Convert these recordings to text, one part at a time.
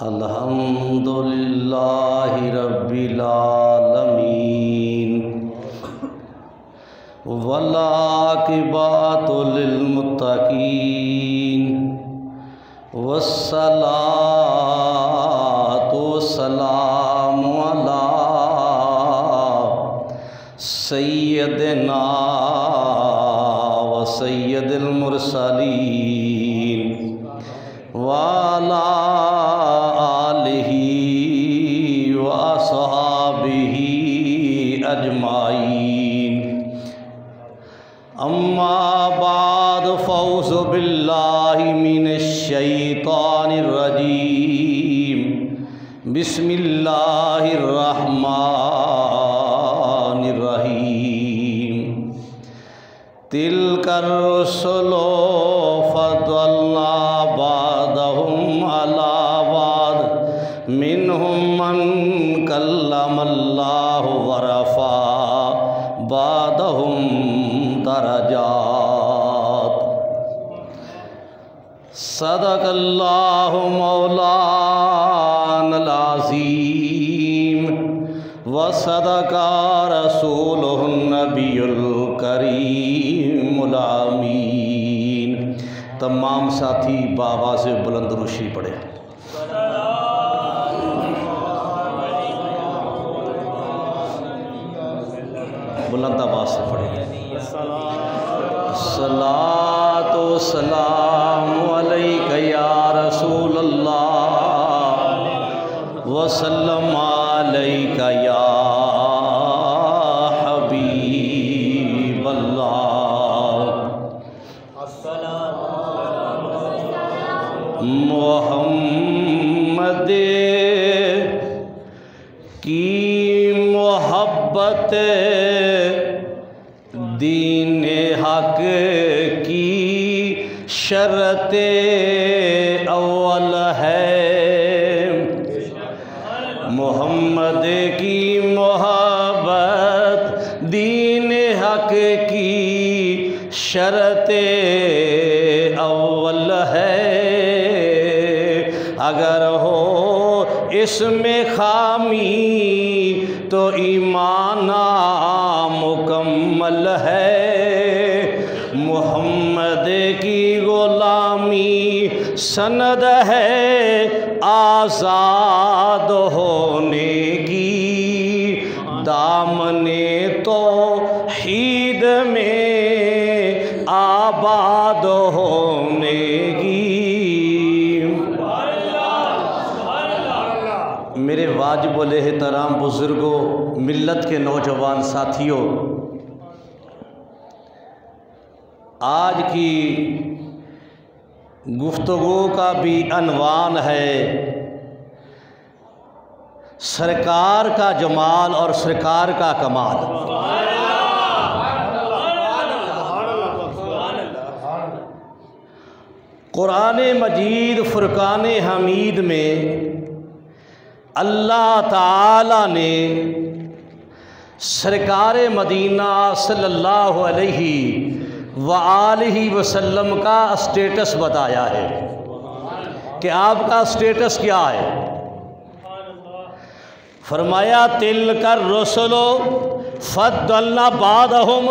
अल्हम्दुलिल्लाहि रब्बिल आलमीन वल आक़िबतु लिल मुत्तक़ीन वस्सलातु वस्सलामु अला सय्यदिना व सय्यदिल मुरसलीन व अला आलिहि व अस्हाबिहि अजमाइन। अम्मा बाद फ़ौज़ु बिल्लाहि मिनश शैतानिर रजीम। बिस्मिल्लाहिर रहमानिर रहीम। तिलकर रुसुलु फ़द्दलना बादहुम अला बाद मिनहुम मन कल्लमल्लाहु व रफ़ा बादहुम दरजात। सदक़ल्लाहु मौलानल अज़ीम व सदक़ा रसूलुहुन नबियुल करीमुल आमीन। तमाम साथी बाबा से बुलंद रुशी पढ़े। बुलंद आवाज़ से पढ़े। सलातो सलामु अलैका या रसूलल्लाह व सल्लम अलैका या हबीबल्लाह। मोहम्मद की मोहब्बत दीन हक की शर्त अव्वल है। मोहम्मद की मोहब्बत दीन हक की शर्त अव्वल है। अगर हो इसमें खामी तो ईमान मुकम्मल है। मोहम्मद की गुलामी सनद है आज़ाद होने की। दामने तौहीद में आबाद होने की। मेरे वाजिब एहतराम बुज़ुर्गों, मिल्लत के नौजवान साथियों, आज की गुफ्तगू का भी अनवान है सरकार का जमाल और सरकार का कमाल। कुरान मजीद फुरकान हमीद में अल्लाह ताला ने सरकार मदीना सल्लल्लाहु अलैहि व आलिहि वसल्लम का स्टेटस बताया है कि आपका स्टेटस क्या है। फरमाया तिलकर रुसुलु फ़द्दलना बादहुम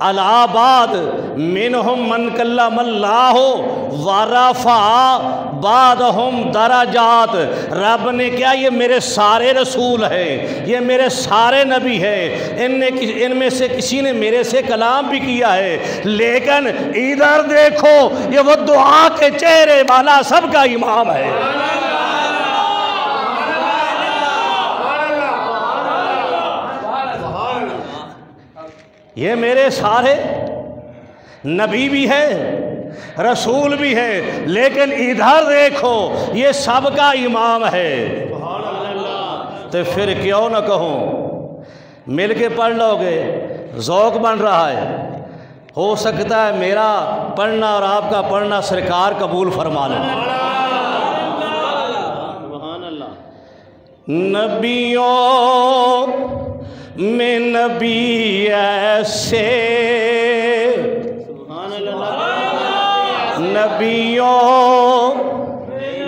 अला बाद मिनहुम मन कल्लमल्लाहु व रफ़ा बादहुम दरजात। रब ने क्या, ये मेरे सारे रसूल हैं, ये मेरे सारे नबी हैं, इनमें से किसी ने मेरे से कलाम भी किया है, लेकिन इधर देखो ये वो दुआ के चेहरे वाला सबका इमाम है। ये मेरे सारे नबी भी हैं, रसूल भी हैं, लेकिन इधर देखो ये सबका इमाम है। तो फिर क्यों न कहूँ, मिल के पढ़ लोगे, ज़ौक़ बन रहा है। हो सकता है मेरा पढ़ना और आपका पढ़ना सरकार कबूल फरमा ले। नबियों में नबी ऐसे, नबियों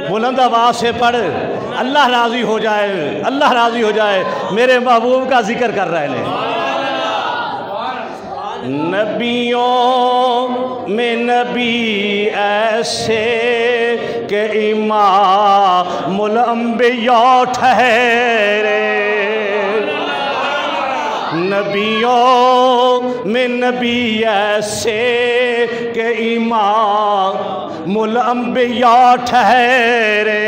बुलंद आवाज़ से पढ़। अल्लाह राज़ी हो जाए, अल्लाह राज़ी हो जाए। मेरे महबूब का जिक्र कर रहे हैं। नबियों में नबी ऐसे के इमामुल अंबिया ठहरे, नबियों में नबी ऐसे के इमामुल अंबिया ठहरे,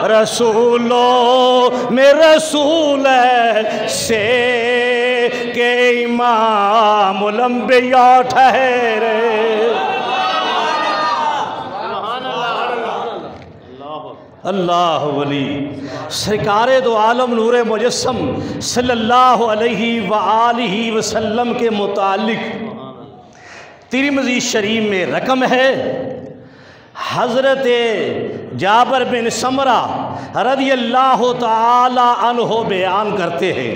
रसूलों में रसूल ऐसे के इमामुल अंबिया ठहरे। अल्लाह वली सरकारे दो आलम नूर मुजस्सम सल्लल्लाहु अलैहि व आलिहि वसल्लम के मुतालिक तिरमिज़ी शरीफ में रकम है, हज़रत जाबिर बिन समरा रज़ियल्लाहु ताला अन्हु बयान करते हैं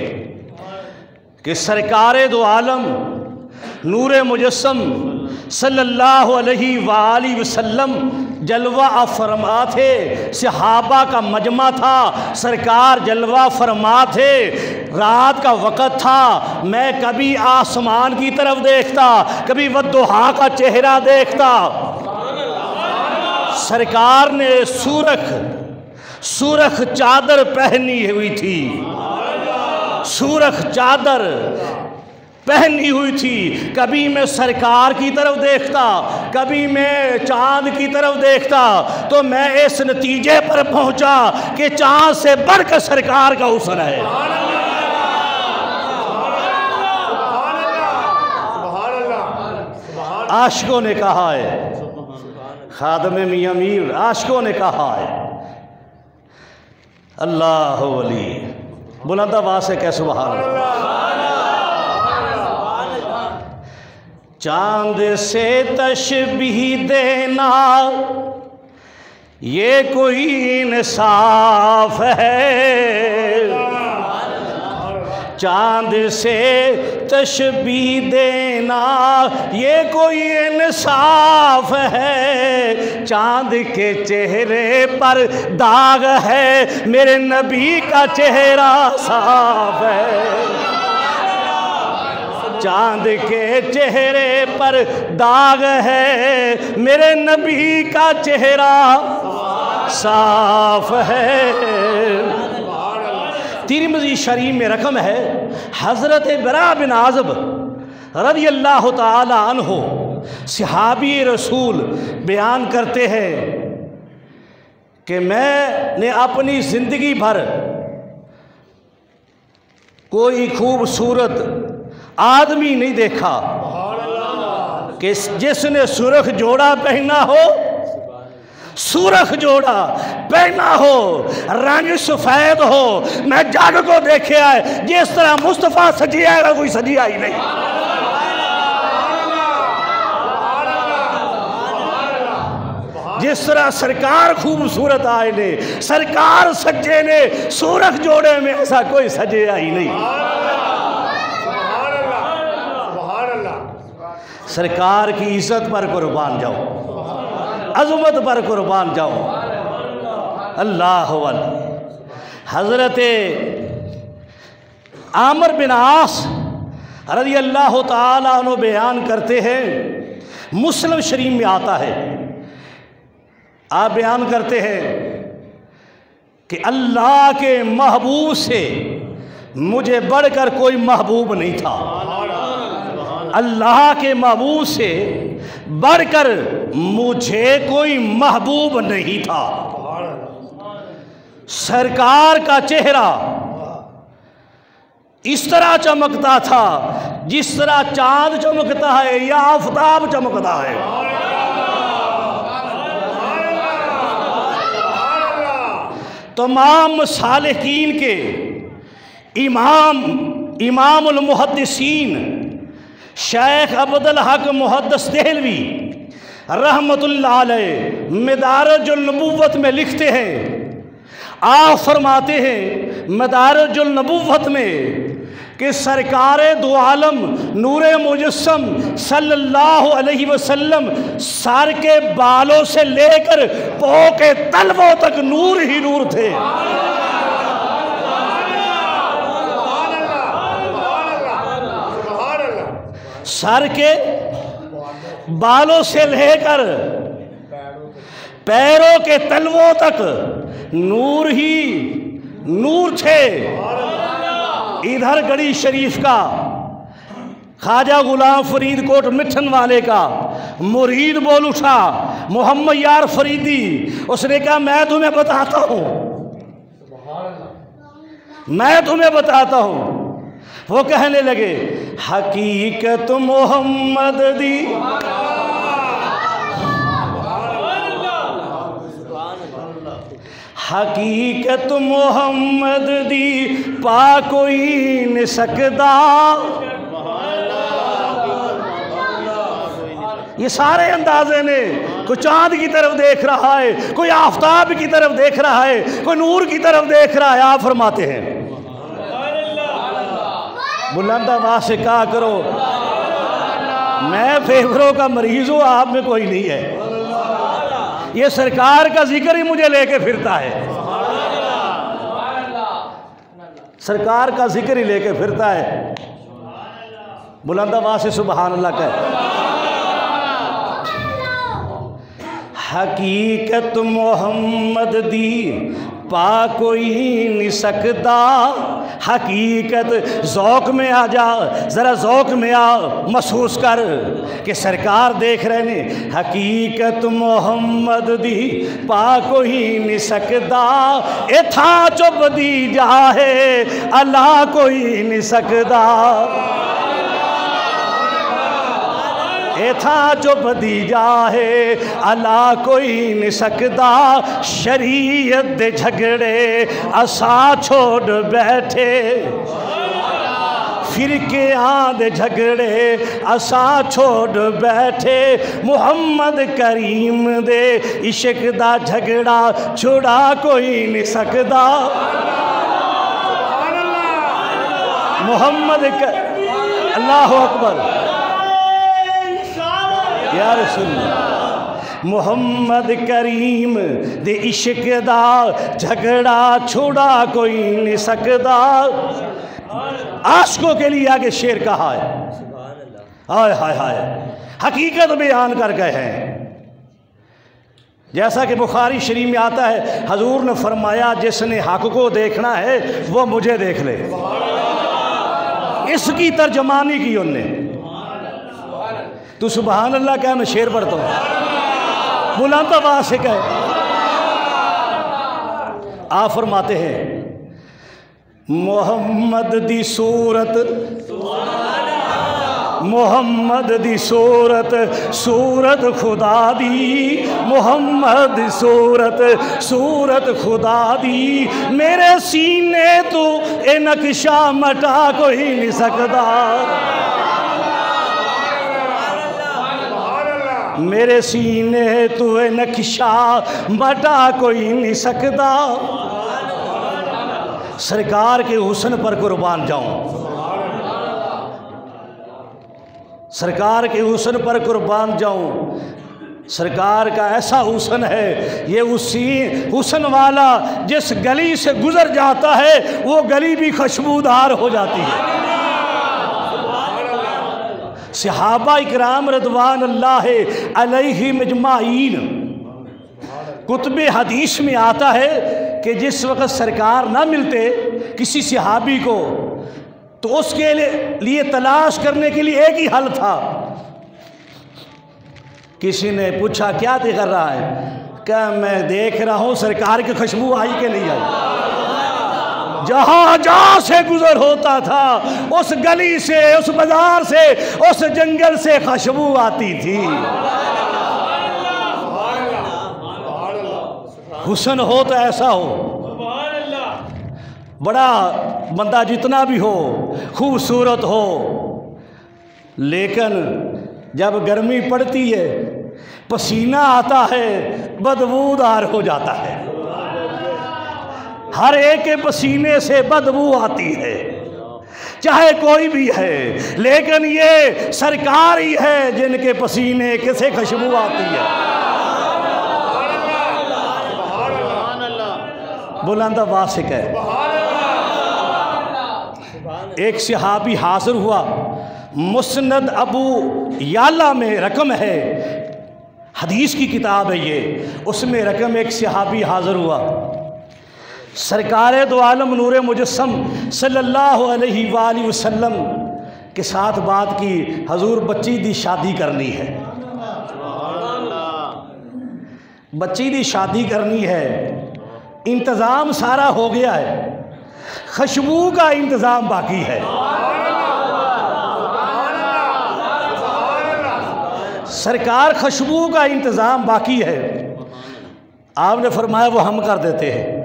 कि सरकारे दो आलम नूर मुजस्सम सल्लल्लाहु अलैहि वाली वसल्लम जलवा फरमा थे, सहाबा का मजमा था, सरकार जलवा फरमा थे। रात का वक़्त था, मैं कभी आसमान की तरफ देखता, कभी वद्दुहा का चेहरा देखता। सरकार ने सुरख चादर पहनी हुई थी, सुरख चादर पहनी हुई थी। कभी मैं सरकार की तरफ देखता, कभी मैं चांद की तरफ देखता, तो मैं इस नतीजे पर पहुंचा कि चांद से बढ़कर सरकार का हुस्न है। आशिकों ने कहा है, खादम मियां मीर आशिकों ने कहा है, अल्लाह वली बुलंद आवाज़ से कह सुभान अल्लाह। चांद से तशबीह देना ये कोई इंसाफ है, चांद से तशबीह देना ये कोई इंसाफ है। चांद के चेहरे पर दाग है, मेरे नबी का चेहरा साफ है। चांद के चेहरे पर दाग है, मेरे नबी का चेहरा साफ है। तिरमिज़ी शरीफ में रकम है, हज़रत बरा बिन आज़िब रज़ियल्लाहु ताला अन्हु सहाबी रसूल बयान करते हैं कि मैंने अपनी ज़िंदगी भर कोई खूबसूरत आदमी नहीं देखा कि जिसने सुरख जोड़ा पहना हो, सुरख जोड़ा पहना हो, रंग सफ़ेद हो। मैं जग को देखे आए, जिस तरह मुस्तफ़ा सजी आएगा कोई सजी आई नहीं। जिस तरह सरकार खूबसूरत आए ने, सरकार सज्जे ने, सुरख जोड़े में ऐसा कोई सजे आई नहीं। सरकार की इज्जत पर कुर्बान जाओ, अज़मत पर कुर्बान जाओ। अल्लाह वली हज़रत आमिर बिन आस रज़ियल्लाहु ताला अन्हु बयान करते हैं, मुस्लिम शरीफ में आता है, आप बयान करते हैं कि अल्लाह के महबूब से मुझे बढ़कर कोई महबूब नहीं था, अल्लाह के महबूब से बढ़कर मुझे कोई महबूब नहीं था। सरकार का चेहरा इस तरह चमकता था जिस तरह चांद चमकता है या आफताब चमकता है। तमाम सालिकीन के इमामुल मुहद्दिसीन शेख अब्दुल हक मुहद्दिस देहलवी रहमतुल्लाह अलैह मदारिजुन नबुव्वत में लिखते हैं, आप फरमाते हैं मदारिजुन नबुव्वत में कि सरकारे दो आलम नूरे मुजस्सम सल्लल्लाहु अलैहि वसल्लम सर के बालों से लेकर पाँव के तलवों तक नूर ही नूर थे। सर के बालों से लेकर पैरों के तलवों तक नूर ही नूर थे। इधर गढ़ी शरीफ का ख्वाजा गुलाम फरीद कोट मिठन वाले का मुरीद बोल उठा, मोहम्मद यार फरीदी। उसने कहा मैं तुम्हें बताता हूँ, मैं तुम्हें बताता हूँ। वो कहने लगे हकीकत मोहम्मद दी, हकीकत मोहम्मद दी पा कोई न सकदा। ये सारे अंदाजे ने, कोई चांद की तरफ देख रहा है, कोई आफताब की तरफ देख रहा है, कोई नूर की तरफ देख रहा है। आप फरमाते हैं बुलंद आवाज से कहा करो मैं फेफड़ों का मरीज हूं, आप में कोई नहीं है। ये सरकार का जिक्र ही मुझे लेके फिरता है, सरकार का जिक्र ही लेके फिरता है। बुलंद आवाज से सुभान अल्लाह कहे। हकीकत मोहम्मद दी पा कोई नहीं सकता। हकीकत ज़ौक़ में आ जा, ज़रा ज़ौक़ में आ, महसूस कर कि सरकार देख रहे ने। हकीकत मोहम्मद दी पा कोई नहीं सकता। इथा चुप दी जाहे अल्लाह कोई नहीं सकता। इथा चुप दी जाहे अल्लाह कोई नहीं सकता। शरीयत दे झगड़े असा छोड़ बैठे, फिरके आंदे झगड़े असा छोड़ बैठे। मुहम्मद करीम दे इश्क दा झगड़ा छुड़ा कोई नहीं सकता। मुहम्मद अल्लाहु अकबर या रसूल। मुहम्मद करीम दे इश्क दा झगड़ा छुड़ा कोई नहीं सकता। आशिकों के लिए आगे शेर कहा है, हाय हाय हाय, हकीकत बयान कर गए हैं। जैसा कि बुखारी शरीफ में आता है, हजूर ने फरमाया जिसने हक को देखना है वो मुझे देख ले। इसकी तर्जमानी की उनने। तू सुभान अल्लाह कह, मैं शेर पढ़ता हूँ, बुलंद आवाज से कहे। आप फरमाते हैं मोहम्मद दी सूरत, मोहम्मद दी सूरत सूरत खुदा दी। मोहम्मद सूरत सूरत खुदा दी। मेरे सीने तो ए नक्शा मटा कोई नहीं सकता। मेरे सीने तू नक्शा बटा कोई नहीं सकता। सरकार के हुस्न पर कुर्बान जाऊं, सरकार के हुस्न पर कुर्बान जाऊं। सरकार का ऐसा हुस्न है, ये उसी हुस्न वाला जिस गली से गुजर जाता है वो गली भी खुशबूदार हो जाती है। सहाबा इकराम रज़वान अल्लाह अलैहिम अजमाइन। कुतुब हदीस में आता है कि जिस वक़्त सरकार ना मिलते किसी सहाबी को, तो उसके लिए तलाश करने के लिए एक ही हल था। किसी ने पूछा क्या देख रहा है, क्या मैं देख रहा हूँ सरकार की खुशबू आई कि नहीं आई। जहाँ जहाँ से गुजर होता था उस गली से, उस बाजार से, उस जंगल से खुशबू आती थी। हुस्न हो तो ऐसा हो, बड़ा बंदा जितना भी हो, खूबसूरत हो, लेकिन जब गर्मी पड़ती है पसीना आता है बदबूदार हो जाता है। हर एक के पसीने से बदबू आती है। चाहे कोई भी है, लेकिन ये सरकार ही है जिनके पसीने से खुशबू आती है। बुलंद आवाज़ से कहे। एक सहाबी हाजिर हुआ, मुस्नद अबू याला में रकम है, हदीस की किताब है ये, उसमें रकम एक सहाबी हाजिर हुआ, सरकार दो आलम नूर मुजस्सम सल्लल्लाहु अलैहि वसल्लम के साथ बात की, हजूर बच्ची दी शादी करनी है, बच्ची दी शादी करनी है, इंतज़ाम सारा हो गया है, खुशबू का इंतज़ाम बाकी है। सरकार खुशबू का इंतज़ाम बाकी है। आपने फरमाया वो हम कर देते हैं।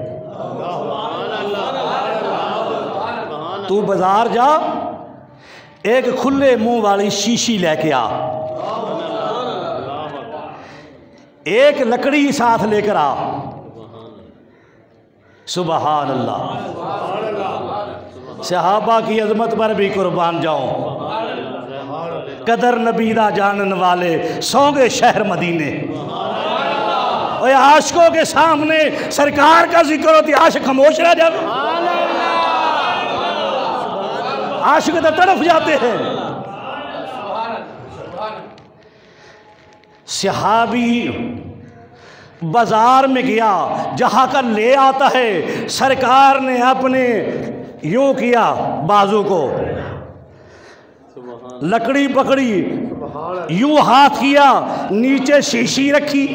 तू बाजार जा, एक खुले मुंह वाली शीशी लेके आ, एक लकड़ी साथ लेकर आ। सुबहान अल्लाह। सहाबा की अजमत पर भी कुर्बान जाऊं। कदर नबीदा जानन वाले सौगे शहर मदीने। और आशिकों के सामने सरकार का जिक्र होती, आशिक खामोश रह जाते, आशिक तो तड़फ जाते हैं। सहाबी बाजार में गया, जहाँ का ले आता है, सरकार ने अपने यूं किया, बाजू को लकड़ी पकड़ी, यूं हाथ किया, नीचे शीशी रखी,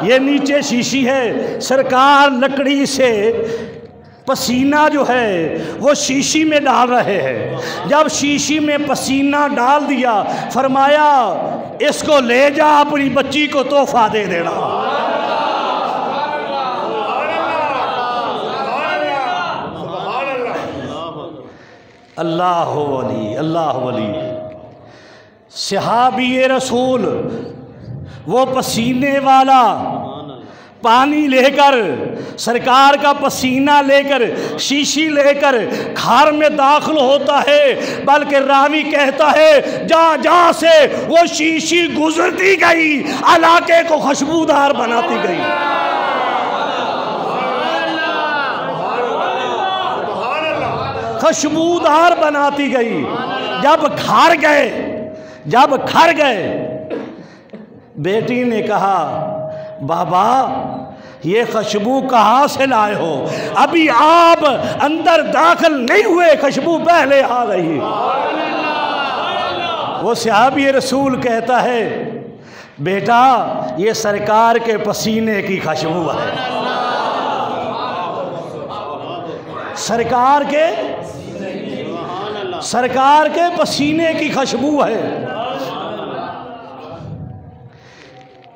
ये नीचे शीशी है, सरकार लकड़ी से पसीना जो है वो शीशी में डाल रहे हैं। जब शीशी में पसीना डाल दिया, फरमाया इसको ले जा, अपनी बच्ची को तोहफा दे देना। अल्लाह वली, अल्लाह वली। सहाबी रसूल वो पसीने वाला पानी लेकर, सरकार का पसीना लेकर, शीशी लेकर घर में दाखिल होता है, बल्कि रावी कहता है जा जा से वो शीशी गुजरती गई, इलाके को खुशबूदार बनाती गई। खुशबूदार बनाती गई। जब घर गए, बेटी ने कहा बाबा ये खुशबू कहाँ से लाए हो? अभी आप अंदर दाखिल नहीं हुए, खुशबू पहले आ गई। वो सहाबी रसूल कहता है बेटा ये सरकार के पसीने की खुशबू है, सरकार के पसीने की खुशबू है।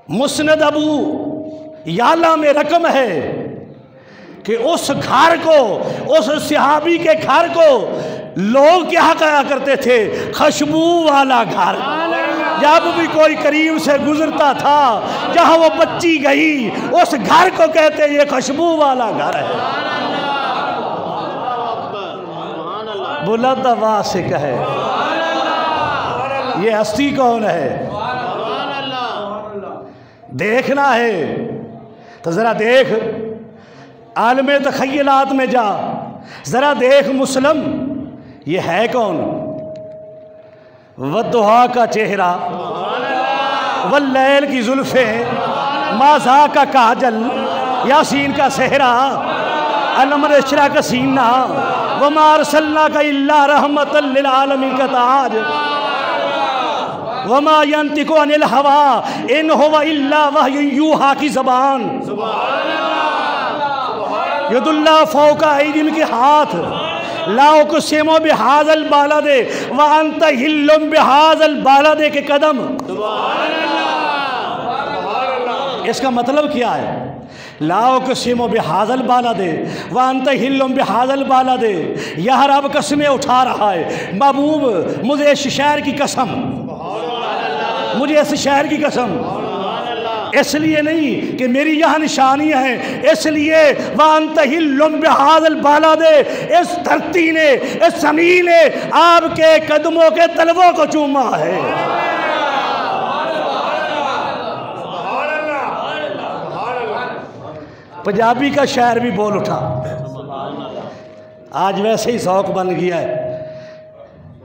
मुस्नद अबू याला में रकम है कि उस घर को, उस सहाबी के घर को लोग क्या कहा करते थे? खुशबू वाला घर। जब भी कोई करीब से गुजरता था, जहाँ वो बच्ची गई, उस घर को कहते ये खुशबू वाला घर है। बुलंद आवाज़ से कहे ये हस्ती कौन है? देखना है तो ज़रा देख, आलमे तख़य्युलात में जा, ज़रा देख मुस्लिम ये है कौन? वद्दुहा का चेहरा, वल्लैल की जुल्फ़ें, माज़ा का काजल, यासीन का सेहरा, अलम नशरा का सीना, वमा अरसलना का इल्ला रहमतल लिल आलमीन का ताज, वमा यंतिकु अनिल हवा इन हुवा इल्ला वह्यु यूहा की ज़बान, यदुल्लाह फौका ऐदिम के हाथ, ला उक़सिमु बिहाज़ल बालदे व अंत हिल्लुम बिहाज़ल बालदे के कदम। इसका मतलब क्या है? ला उक़सिमु बिहाज़ल बालदे व अंत हिल्लुम बिहाज़ल बालदे। यह रब कसमें उठा रहा है, महबूब मुझे इस शहर की कसम, मुझे इस शहर की कसम, इसलिए नहीं कि मेरी यहाँ निशानियाँ हैं, इसलिए वान्तहिल्लुम बिहाज़िल बालदे, इस धरती ने, इस ज़मीन ने आपके कदमों के तलवों को चूमा है। पंजाबी का शायर भी बोल उठा, आज वैसे ही शौक बन गया है।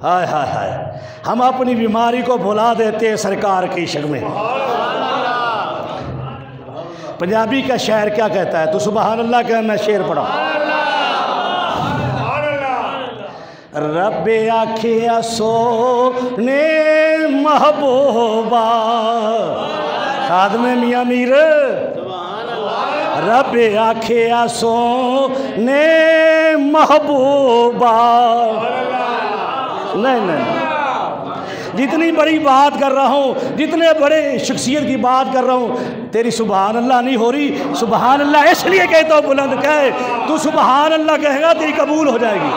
हाय हाय हाय, हम अपनी बीमारी को भुला देते हैं सरकार की इश्क में। पंजाबी का शायर क्या कहता है, तो सुबहान अल्लाह कह, मैं शेर पढ़ा। रब्बे आखिया सोने महबूबा, खादमे मियां मीर, रब्बे आखिया सोने महबूबा। नहीं नहीं, जितनी बड़ी बात कर रहा हूँ, जितने बड़े शख्सियत की बात कर रहा हूँ, तेरी सुबहान अल्लाह नहीं हो रही। सुबहान अल्लाह इसलिए कहता हूँ बुलंद कहे, तू सुबहान अल्लाह कहेगा तेरी कबूल हो जाएगी।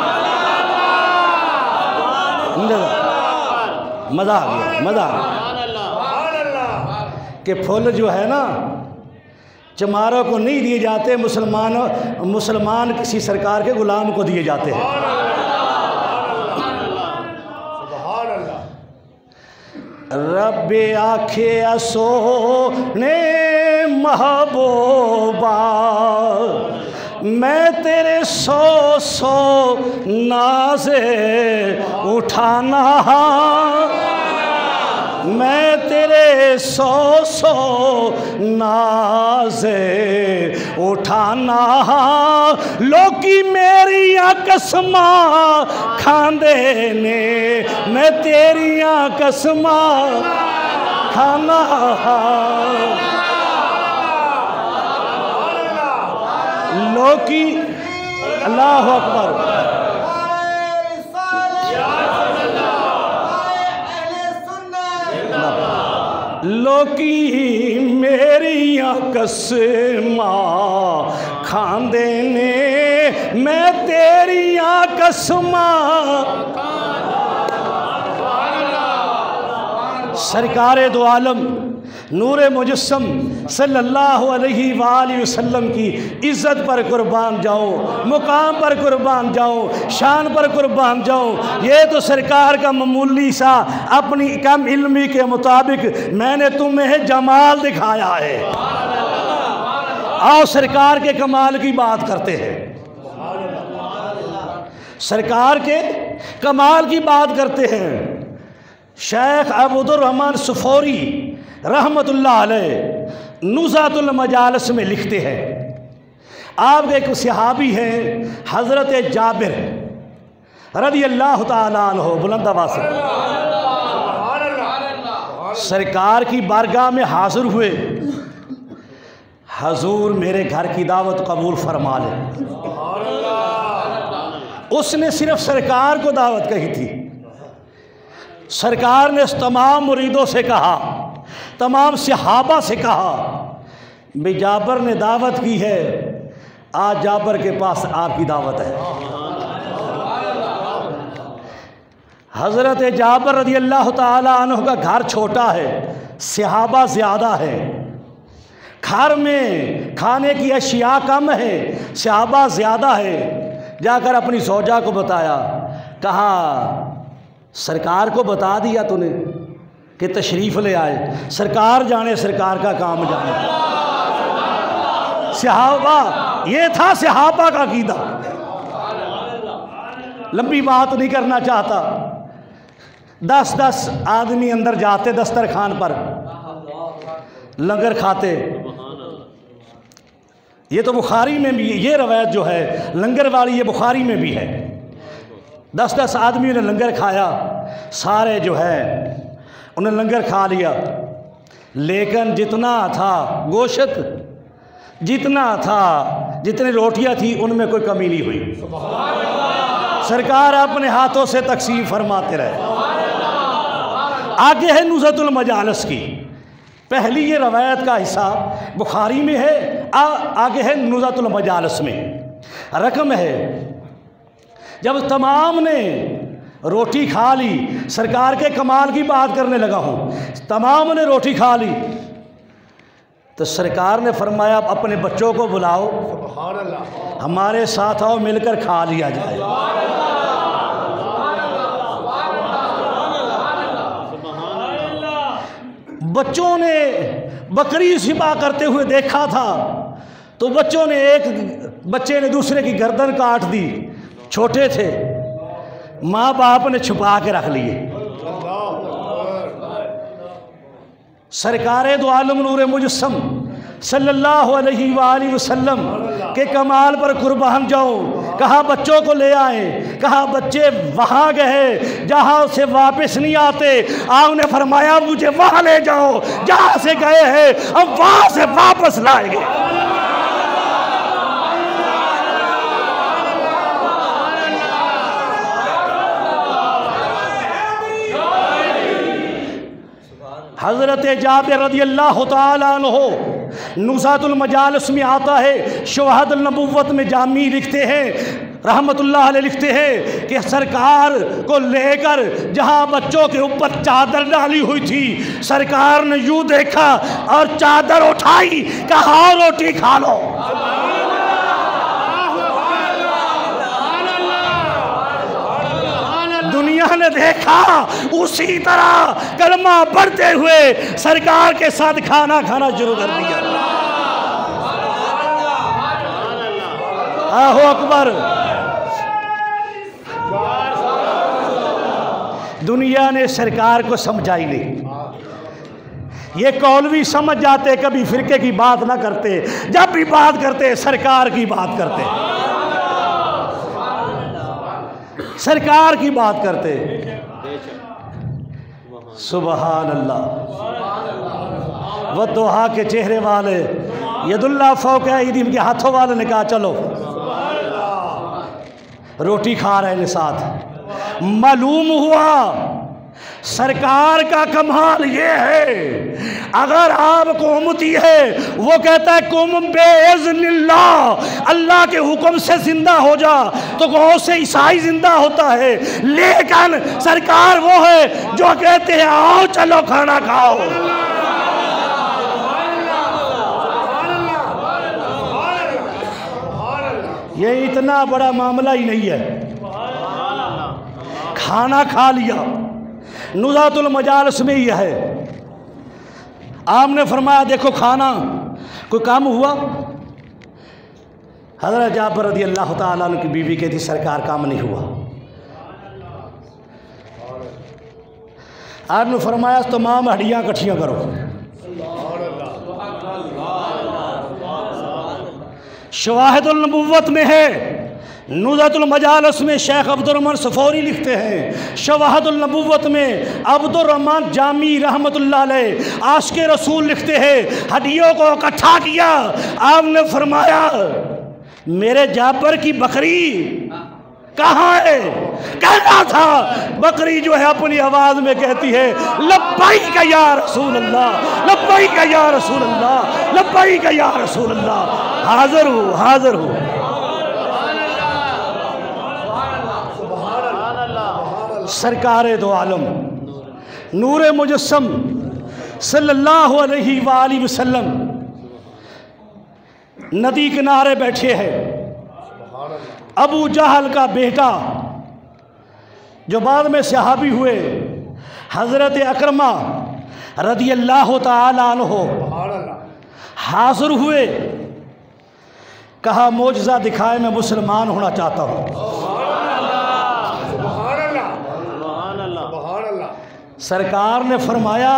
मज़ा आ गया, मज़ा आ गया कि फूल जो है ना चमारों को नहीं दिए जाते, मुसलमान किसी सरकार के गुलाम को दिए जाते हैं। रब्बे आखे सोने महबूबा, मैं तेरे सौ सौ नाज़े उठाना, मैं तेरे सौ सौ नाज़े उठाना, लोकी मेरिया कसमा खांदे ने, मैं तेरिया कसमा खाना। लोकी, अल्लाह अकबर, लोकी मेरिया कसमा खांदे ने, मैं तेरिया कसमा। सरकारे दो आलम नूरे मुजस्सम सल्लल्लाहु अलैहि वसल्लम की इज़्ज़त पर कुर्बान जाऊँ, मुकाम पर कुर्बान जाऊँ, शान पर कुर्बान जाऊँ। ये तो सरकार का मामूली सा अपनी कम इल्मी के मुताबिक मैंने तुम्हें जमाल दिखाया है। आओ सरकार के कमाल की बात करते हैं, सरकार के कमाल की बात करते हैं। शेख अबूदुर रहमान सफोरी रहमतुल्लाह अलैह नुज़ातुल मजालिस में लिखते हैं, आपके एक सहाबी हैं हज़रत जाबिर रज़ी अल्लाह ताला अन्हु, बुलंद आवाज़ से सरकार की बारगाह में हाज़िर हुए। हजूर मेरे घर की दावत कबूल फरमा ले। उसने सिर्फ सरकार को दावत कही थी। सरकार ने तमाम मुरीदों से कहा, तमाम सहाबा से कहा, भाई जाबर ने दावत की है, आज जाबर के पास आपकी दावत है। हज़रत जाबर रज़ी अल्लाह ताला अन्हु का घर छोटा है, सहाबा ज़्यादा है, घर में खाने की अशिया कम है, सहाबा ज़्यादा है। जाकर अपनी ज़ौजा को बताया, कहा सरकार को बता दिया तूने कि तशरीफ़ ले आए, सरकार जाने सरकार का काम जाने। सहाबा, ये था सहाबा का अकीदा। लंबी बात नहीं करना चाहता। 10-10 आदमी अंदर जाते दस्तरखान पर, लंगर खाते। ये तो बुखारी में भी ये रवायत जो है लंगर वाली, ये बुखारी में भी है। 10-10 आदमियों ने लंगर खाया, सारे जो है उन्हें लंगर खा लिया, लेकिन जितना था गोश्त, जितना था, जितनी रोटियां थी, उनमें कोई कमी नहीं हुई। सरकार अपने हाथों से तकसीम फरमाते रहे। आगे है नुज़तुल मजालिस की, पहली ये रवायत का हिस्सा बुखारी में है, आगे है नुज़तुल मजालिस में। रकम है, जब तमाम ने रोटी खा ली, सरकार के कमाल की बात करने लगा हूँ, तमाम ने रोटी खा ली, तो सरकार ने फरमाया अपने बच्चों को बुलाओ, हमारे साथ आओ, मिलकर खा लिया जाए। बच्चों ने बकरी ज़िबा करते हुए देखा था तो बच्चों ने एक बच्चे ने दूसरे की गर्दन काट दी, छोटे थे, माँ बाप ने छुपा के रख लिए। सरकारे दो आलम नूर मुजस्सम सल्लल्लाहु अलैहि वसल्लम के कमाल पर कुर्बान जाओ। कहा बच्चों को ले आए, कहा बच्चे वहाँ गए जहाँ से वापस नहीं आते। आपने फरमाया मुझे वहाँ ले जाओ जहाँ से गए हैं, अब वहाँ से वापस लाएंगे। हज़रत जाबिर रज़ियल्लाहु ताला अन्हु नुज़ातुल मजालिस में आता है, शवाहिदुल नबुव्वत में जामी लिखते हैं, रहमतुल्लाह अलैह लिखते हैं कि सरकार को लेकर जहाँ बच्चों के ऊपर चादर डाली हुई थी, सरकार ने यूँ देखा और चादर उठाई, कहा रोटी खा लो। दुनिया ने देखा उसी तरह कलमा पढ़ते हुए सरकार के साथ खाना खाना शुरू कर दिया। आहो अकबर। दुनिया ने सरकार को समझाई नहीं। ये कौलवी समझ जाते, कभी फिरके की बात ना करते, जब भी बात करते सरकार की बात करते, सरकार की बात करते। सुबहान अल्लाह। वह दोहा के चेहरे वाले यदुल्ला फौक ईदीम के हाथों वाले ने कहा चलो रोटी खा रहे हैं साथ। मालूम हुआ सरकार का कमाल ये है, अगर आपको उम्मती है वो कहता है कुम बेइज़्निल्लाह, अल्लाह के हुक्म से जिंदा हो जा, तो गौ से ईसाई जिंदा होता है। लेकिन सरकार वो है जो कहते हैं आओ चलो खाना खाओ। ये इतना बड़ा मामला ही नहीं है, खाना खा लिया। नुज़ातुल मजालिस में यह है, आपने फरमाया देखो खाना कोई काम हुआ। हज़रत जाबिर रज़ियल्लाहु ताला अन्हु की बीवी कहती सरकार काम नहीं हुआ। आपने फरमाया तमाम हड्डियाँ इकट्ठियाँ करो। शवाहिदुल नबुव्वत में है, नुज़ातुल मजालिस में शेख अब्दुर्रहमान सफौरी लिखते हैं, शवाहिदुल नबुव्वत में अब्दुर्रहमान जामी रहमतुल्लाह अलैह आशिक़े रसूल लिखते हैं, हड्डियों को इकट्ठा किया। आपने फरमाया मेरे जाबिर की बकरी कहाँ है? कहना था बकरी जो है अपनी आवाज़ में कहती है लब्बैक या रसूल अल्लाह, लब्बैक या रसूल अल्लाह, लब्बैक या रसूल अल्लाह, हाज़िर हूँ हाज़िर हूँ। सरकारे दो आलम नूरे मुजस्सम सल्लल्लाहु अलैहि वसल्लम नदी किनारे बैठे हैं। अबू जहल का बेटा जो बाद में सहाबी हुए हज़रत अकरमा रज़ियल्लाहु ताला अन्हु हाज़िर हुए, कहा मोजज़ा दिखाए मैं मुसलमान होना चाहता हूँ। सरकार ने फरमाया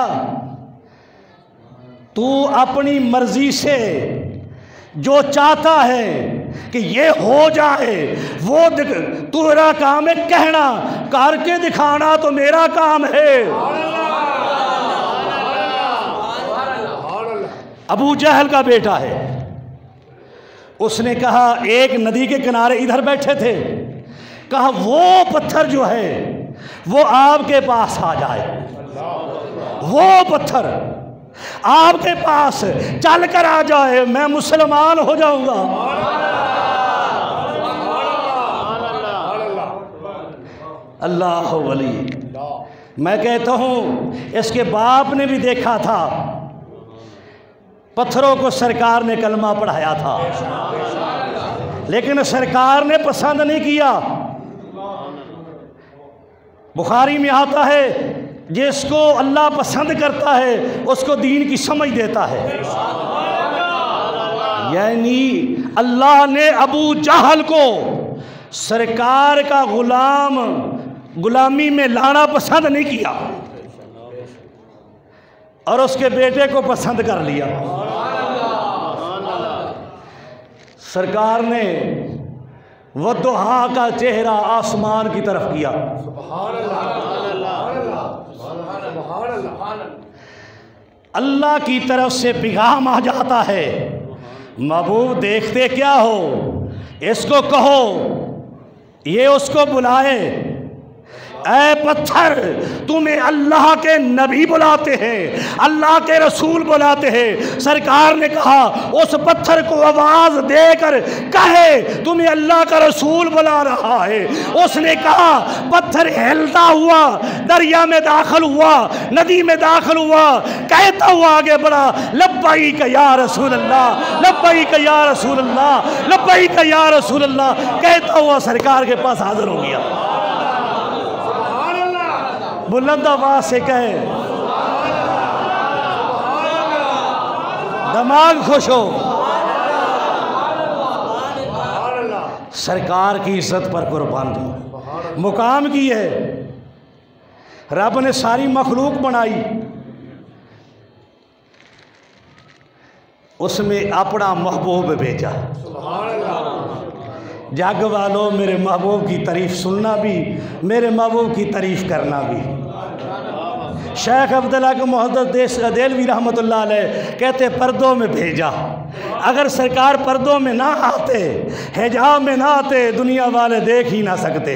तू अपनी मर्जी से जो चाहता है कि ये हो जाए वो तेरा काम है, कहना करके दिखाना तो मेरा काम है। अबू जहल का बेटा है, उसने कहा एक नदी के किनारे इधर बैठे थे, कहा वो पत्थर जो है वो आपके पास आ जाए, वो पत्थर आपके पास चल कर आ जाए, मैं मुसलमान हो जाऊंगा। अल्लाह वली। मैं कहता हूँ इसके बाप ने भी देखा था पत्थरों को सरकार ने कलमा पढ़ाया था, लेकिन सरकार ने पसंद नहीं किया। बुखारी में आता है, जिसको अल्लाह पसंद करता है उसको दीन की समझ देता है। यानी अल्लाह ने अबू जहल को सरकार का गुलामी में लाना पसंद नहीं किया और उसके बेटे को पसंद कर लिया। सरकार ने वद्दुहा का चेहरा आसमान की तरफ किया। अल्लाह की तरफ से पैगाम आ जाता है, महबूब देखते क्या हो, इसको कहो ये उसको बुलाए। ऐ पत्थर, तुम्हें अल्लाह के नबी बुलाते हैं, अल्लाह के रसूल बुलाते हैं। सरकार ने कहा उस पत्थर को आवाज़ देकर कहे तुम्हें अल्लाह का रसूल बुला रहा है। उसने कहा, पत्थर हिलता हुआ दरिया में दाखिल हुआ, नदी में दाखिल हुआ, कहता हुआ आगे बढ़ा, लब्बैक या रसूल अल्लाह, लब्बैक या रसूल अल्लाह, लब्बैक या रसूल अल्लाह कहता हुआ सरकार के पास हाजिर हो गया। बुलंद आवाज से कहे, दिमाग खुश हो। सरकार की इज्जत पर कुर्बान दी, मुकाम की है। रब ने सारी मखलूक बनाई, उसमें अपना महबूब भेजा। जग वालों, मेरे महबूब की तारीफ सुनना भी, मेरे महबूब की तारीफ करना भी। शेख अब्दुल्ला के मुहद्दिस देलवी रहमतुल्लाह अलैह कहते पर्दों में भेजा। अगर सरकार पर्दों में ना आते, हिजाब में ना आते, दुनिया वाले देख ही ना सकते।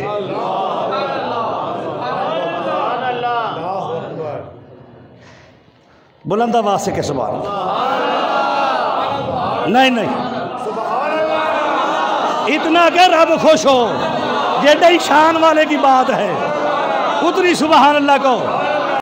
बुलंद आवाज से के सुभान अल्लाह। नहीं नहीं, इतना के रब खुश हो, जेडे शान वाले की बात है, उतनी सुभान अल्लाह को।